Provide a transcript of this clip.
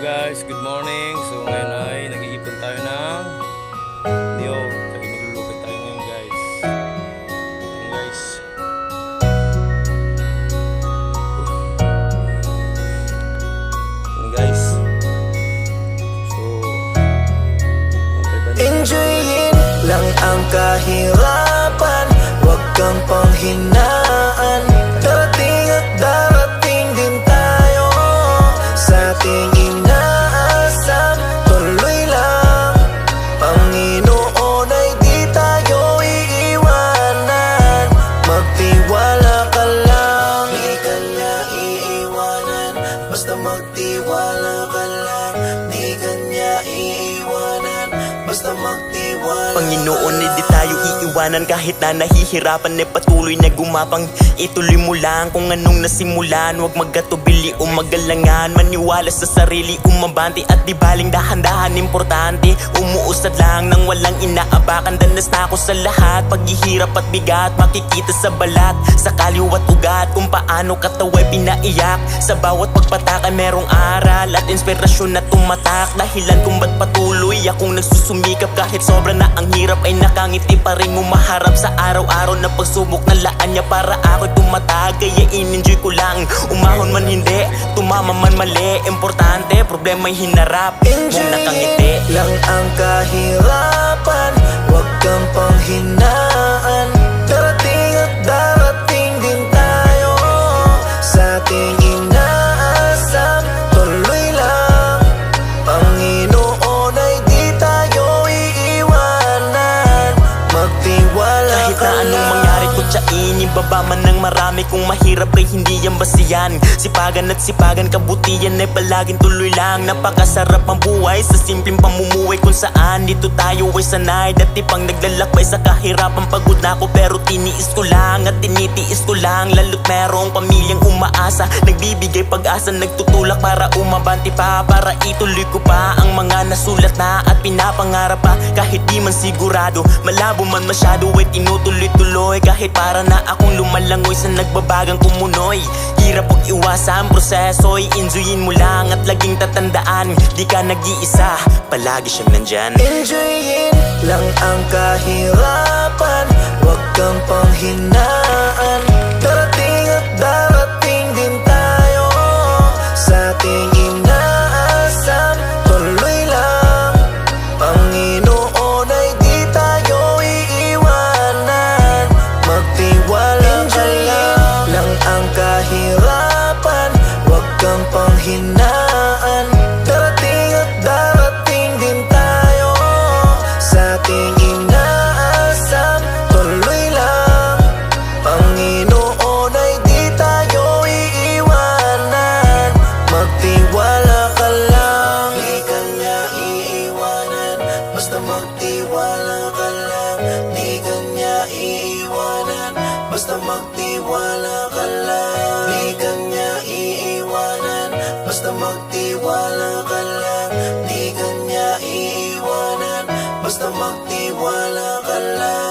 Guys, good morning. So ngayon ay nag-iipon tayo ng niyog. Kaya maglulukit tayo ngayon guys. Ayan guys. Ayan guys. So enjoyin lang ang kahirapan, huwag kang panghinaan. Darating at darating din tayo sa ating inaasam. Tuloy lang, Panginoon ay di tayo iiwanan. Magtiwala ka lang, di ka niya iiwanan. Basta magtiwala ka lang, di ka niya iiwanan. Basta magtiwala. Panginoon, hindi tayo iiwanan kahit na nahihirapan, patuloy na gumapang. Ituloy mo lang kung anong nasimulan, huwag magkatubili o magalangan. Maniwala sa sarili, umabante at di baling dahan-dahan. Importante, umuusad lang nang walang inaapakan. Danas na ako sa lahat, paghihirap at bigat, makikita sa balat, sa kaliwat ugat, kung paano kataway pinaiyak. Sa bawat pagpataka merong aral at inspirasyon na tumatak. Dahilan kung ba't patuloy akong nagsusumikap kahit sobra na ang hirap, ay nakangiti pa rin umaharap sa araw-araw na pagsubok na laan niya para ako'y tumatag. Kaya in-enjoy ko lang, umahon man hindi, tumama man mali. Importante, problema'y hinarap mong nakangiti. Lang ang kahirapan, huwag kang panghinaan. Darating at darating din tayo sa ating inaasam. Tuloy lang, Panginoon ay di tayo iiwanan. Magtiwala Kahit ka na anong lang. mangyari ko tiyain, ibaba man ng marami. Kung mahirap ay hindi yan basihan. Sipagan at sipagan, kabutihan ay palaging tuloy lang. Napakasarap ang buhay sa simpleng pamumuhay, kung saan dito tayo ay sanay. Dati pang naglalakbay sa kahirapan, pagod na ako pero tiniis ko lang at tinitiis ko lang. Lalo't merong pamilyang umaasa, nagbibigay pag-asa, nagtutulak para umabante pa, para ituloy ko pa ang mga nasulat na at pinapangarap pa. Kahit di man sigurado, malabo man masyado, ay tinutuloy-tuloy. Kahit para na akong lumalangoy sa nagbabagang kumunoy. Hirap pag iwasan proseso, i-enjoyin mo lang at laging tatandaan, di ka nag-iisa, palagi siyang nandyan. Enjoyin lang ang kahirapan, huwag kang panghinaan. Darating at darating din tayo sa ating inaasam. Tuloy lang, Panginoon ay di tayo iiwanan. Magtiwala ka lang ang kahirapan, huwag kang panghinaan. Darating at darating din tayo sa ating inaasam. Tuloy lang, Panginoon ay di tayo iiwanan. Magtiwala ka lang, di ka niya iiwanan. Basta magtiwala ka lang, di ka niya iiwanan. Basta magtiwala ka lang, di ka niya iiwanan. Basta magtiwala ka lang, di ka niya iiwanan. Basta magtiwala ka lang.